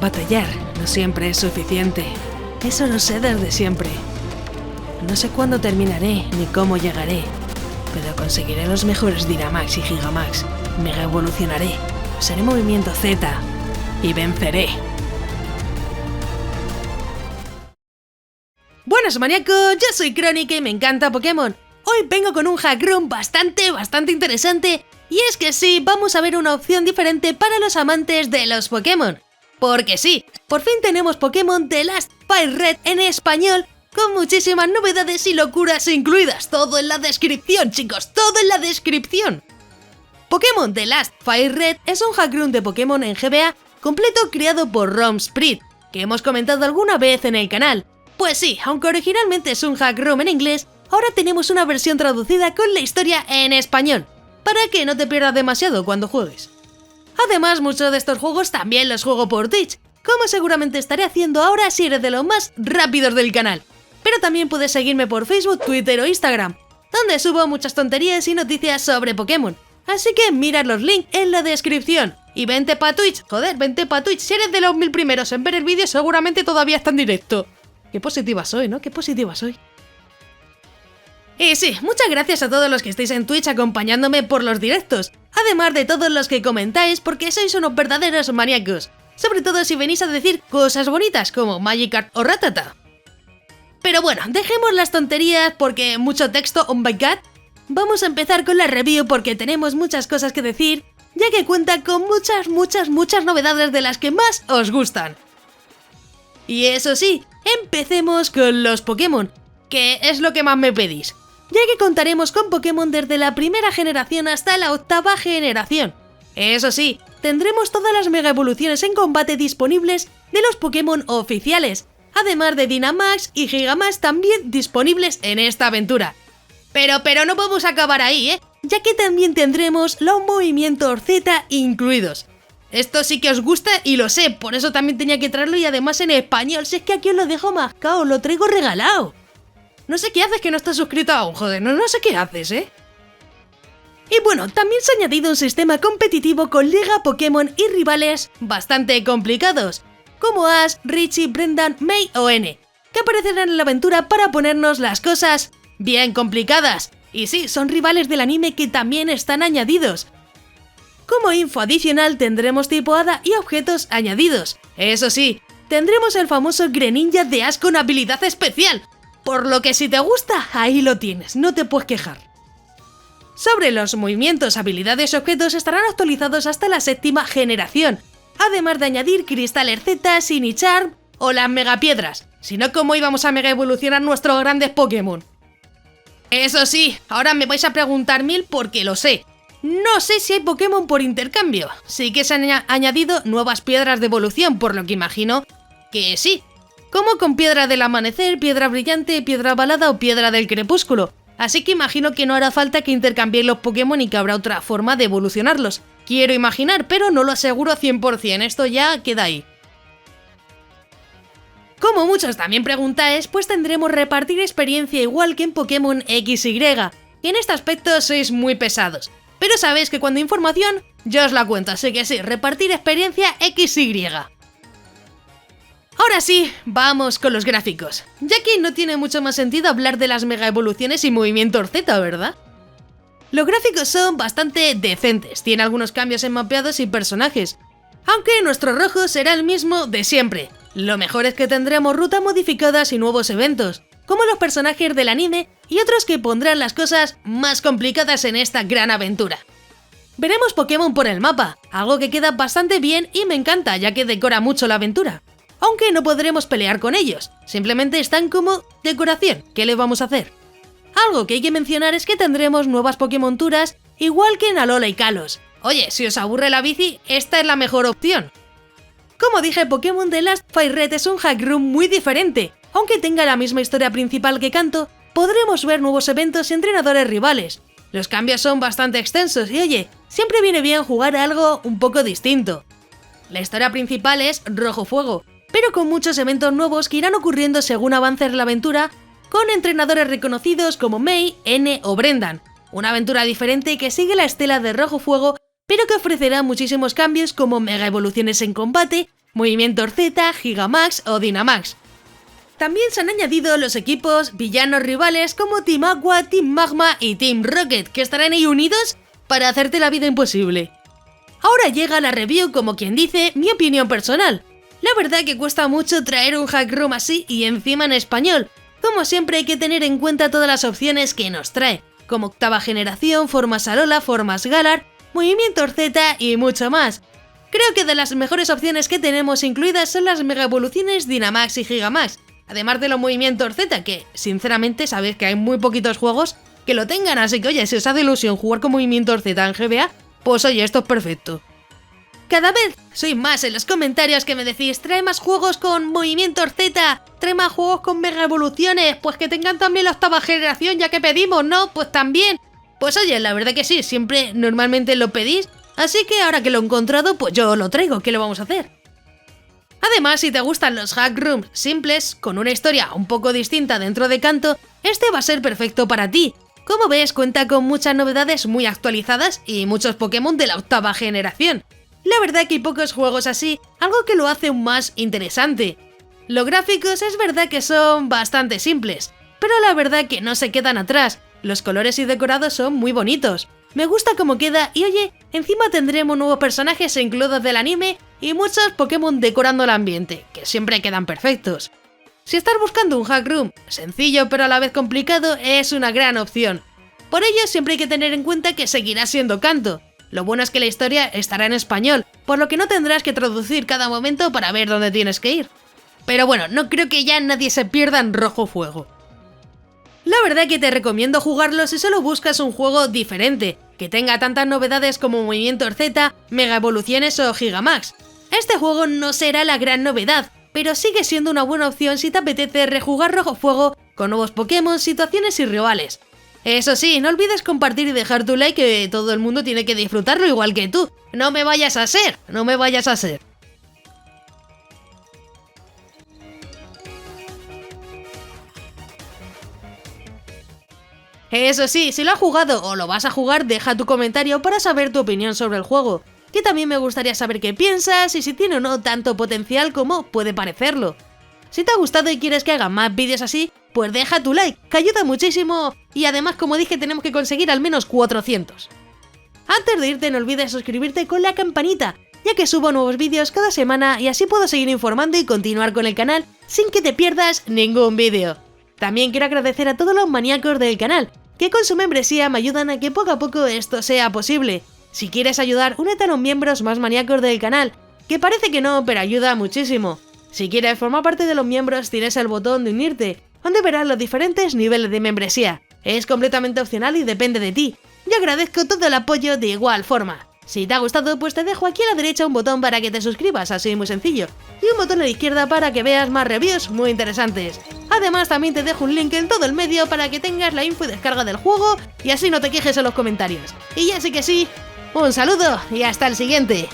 Batallar no siempre es suficiente. Eso lo sé desde siempre. No sé cuándo terminaré ni cómo llegaré, pero conseguiré los mejores Dynamax y Gigamax. Mega evolucionaré. Seré movimiento Z y venceré. Buenas maníacos, yo soy Crónica y me encanta Pokémon. Hoy vengo con un hack room bastante interesante. Y es que sí, vamos a ver una opción diferente para los amantes de los Pokémon. Porque sí, por fin tenemos Pokémon The Last Fire Red en español, con muchísimas novedades y locuras incluidas. Todo en la descripción, chicos, todo en la descripción. Pokémon The Last Fire Red es un hack room de Pokémon en GBA completo creado por Rom Sprit, que hemos comentado alguna vez en el canal. Pues sí, aunque originalmente es un hack room en inglés, ahora tenemos una versión traducida con la historia en español, para que no te pierdas demasiado cuando juegues. Además, muchos de estos juegos también los juego por Twitch, como seguramente estaré haciendo ahora si eres de los más rápidos del canal. Pero también puedes seguirme por Facebook, Twitter o Instagram, donde subo muchas tonterías y noticias sobre Pokémon. Así que mira los links en la descripción. Y vente pa' Twitch, joder, vente pa' Twitch. Si eres de los 1000 primeros en ver el vídeo, seguramente todavía está en directo. Qué positiva soy, ¿no? Qué positiva soy. Y sí, muchas gracias a todos los que estáis en Twitch acompañándome por los directos, además de todos los que comentáis porque sois unos verdaderos maníacos, sobre todo si venís a decir cosas bonitas como Magikarp o Rattata. Pero bueno, dejemos las tonterías porque mucho texto, oh my god. Vamos a empezar con la review porque tenemos muchas cosas que decir, ya que cuenta con muchas novedades de las que más os gustan. Y eso sí, empecemos con los Pokémon, que es lo que más me pedís, ya que contaremos con Pokémon desde la primera generación hasta la 8ª generación. Eso sí, tendremos todas las mega evoluciones en combate disponibles de los Pokémon oficiales, además de Dynamax y Gigamax también disponibles en esta aventura. Pero no vamos a acabar ahí, ya que también tendremos los movimientos Z incluidos. Esto sí que os gusta y lo sé, por eso también tenía que traerlo y además en español, si es que aquí os lo dejo mascado, lo traigo regalado. No sé qué haces que no estás suscrito aún, joder, no sé qué haces, Y bueno, también se ha añadido un sistema competitivo con Liga Pokémon y rivales bastante complicados, como Ash, Richie, Brendan, May o N, que aparecerán en la aventura para ponernos las cosas bien complicadas. Y sí, son rivales del anime que también están añadidos. Como info adicional tendremos tipo hada y objetos añadidos. Eso sí, tendremos el famoso Greninja de Ash con habilidad especial, por lo que si te gusta, ahí lo tienes, no te puedes quejar. Sobre los movimientos, habilidades y objetos estarán actualizados hasta la 7ª generación, además de añadir cristales Z, Sinicharm o las megapiedras, si no, ¿cómo íbamos a mega evolucionar nuestros grandes Pokémon? Eso sí, ahora me vais a preguntar 1000 porque lo sé. No sé si hay Pokémon por intercambio, sí que se han añadido nuevas piedras de evolución, por lo que imagino que sí. Como con piedra del amanecer, piedra brillante, piedra balada o piedra del crepúsculo. Así que imagino que no hará falta que intercambiéis los Pokémon y que habrá otra forma de evolucionarlos. Quiero imaginar, pero no lo aseguro 100%, esto ya queda ahí. Como muchos también preguntáis, pues tendremos repartir experiencia igual que en Pokémon XY. Y en este aspecto sois muy pesados. Pero sabéis que cuando hay información, yo os la cuento, así que sí, repartir experiencia XY. Ahora sí, vamos con los gráficos, ya que no tiene mucho más sentido hablar de las mega evoluciones y movimientos Z, ¿verdad? Los gráficos son bastante decentes, tiene algunos cambios en mapeados y personajes, aunque nuestro rojo será el mismo de siempre. Lo mejor es que tendremos rutas modificadas y nuevos eventos, como los personajes del anime y otros que pondrán las cosas más complicadas en esta gran aventura. Veremos Pokémon por el mapa, algo que queda bastante bien y me encanta ya que decora mucho la aventura. Aunque no podremos pelear con ellos, simplemente están como decoración, ¿qué le vamos a hacer? Algo que hay que mencionar es que tendremos nuevas Pokémonturas igual que en Alola y Kalos. Oye, si os aburre la bici, esta es la mejor opción. Como dije, Pokémon The Last Fire Red es un hack room muy diferente. Aunque tenga la misma historia principal que Kanto, podremos ver nuevos eventos y entrenadores rivales. Los cambios son bastante extensos y oye, siempre viene bien jugar a algo un poco distinto. La historia principal es Rojo Fuego, pero con muchos eventos nuevos que irán ocurriendo según avance la aventura, con entrenadores reconocidos como May, N o Brendan. Una aventura diferente que sigue la estela de Rojo Fuego, pero que ofrecerá muchísimos cambios como mega evoluciones en combate, Movimientos Z, Gigamax o Dynamax. También se han añadido los equipos villanos rivales como Team Aqua, Team Magma y Team Rocket, que estarán ahí unidos para hacerte la vida imposible. Ahora llega la review, como quien dice, mi opinión personal. La verdad que cuesta mucho traer un hack room así y encima en español. Como siempre hay que tener en cuenta todas las opciones que nos trae, como octava generación, formas Alola, formas Galar, movimientos Z y mucho más. Creo que de las mejores opciones que tenemos incluidas son las mega evoluciones Dynamax y Gigamax, además de los movimientos Z, que sinceramente sabéis que hay muy poquitos juegos que lo tengan, así que oye, si os hace ilusión jugar con movimientos Z en GBA, pues oye, esto es perfecto. Cada vez sois más en los comentarios que me decís, trae más juegos con movimientos Z, trae más juegos con mega evoluciones, pues que tengan también la octava generación ya que pedimos, ¿no? Pues también. Pues oye, la verdad que sí, siempre normalmente lo pedís, así que ahora que lo he encontrado, pues yo lo traigo, ¿qué le vamos a hacer? Además, si te gustan los hack rooms simples, con una historia un poco distinta dentro de Kanto, este va a ser perfecto para ti. Como ves, cuenta con muchas novedades muy actualizadas y muchos Pokémon de la octava generación. La verdad que hay pocos juegos así, algo que lo hace aún más interesante. Los gráficos es verdad que son bastante simples, pero la verdad que no se quedan atrás, los colores y decorados son muy bonitos. Me gusta cómo queda y oye, encima tendremos nuevos personajes incluidos del anime y muchos Pokémon decorando el ambiente, que siempre quedan perfectos. Si estás buscando un hack room sencillo pero a la vez complicado, es una gran opción. Por ello siempre hay que tener en cuenta que seguirá siendo Kanto. Lo bueno es que la historia estará en español, por lo que no tendrás que traducir cada momento para ver dónde tienes que ir. Pero bueno, no creo que ya nadie se pierda en Rojo Fuego. La verdad que te recomiendo jugarlo si solo buscas un juego diferente, que tenga tantas novedades como movimientos Z, mega evoluciones o Gigamax. Este juego no será la gran novedad, pero sigue siendo una buena opción si te apetece rejugar Rojo Fuego con nuevos Pokémon, situaciones y rivales. Eso sí, no olvides compartir y dejar tu like, que todo el mundo tiene que disfrutarlo igual que tú. No me vayas a ser. Eso sí, si lo has jugado o lo vas a jugar, deja tu comentario para saber tu opinión sobre el juego, que también me gustaría saber qué piensas y si tiene o no tanto potencial como puede parecerlo. Si te ha gustado y quieres que haga más vídeos así, pues deja tu like, que ayuda muchísimo y además, como dije, tenemos que conseguir al menos 400. Antes de irte no olvides suscribirte con la campanita, ya que subo nuevos vídeos cada semana y así puedo seguir informando y continuar con el canal sin que te pierdas ningún vídeo. También quiero agradecer a todos los maníacos del canal, que con su membresía me ayudan a que poco a poco esto sea posible. Si quieres ayudar, únete a los miembros más maníacos del canal, que parece que no, pero ayuda muchísimo. Si quieres formar parte de los miembros, tienes el botón de unirte, donde verás los diferentes niveles de membresía. Es completamente opcional y depende de ti. Yo agradezco todo el apoyo de igual forma. Si te ha gustado, pues te dejo aquí a la derecha un botón para que te suscribas, así muy sencillo, y un botón a la izquierda para que veas más reviews muy interesantes. Además, también te dejo un link en todo el medio para que tengas la info y descarga del juego y así no te quejes en los comentarios. Y ya sí que sí, un saludo y hasta el siguiente.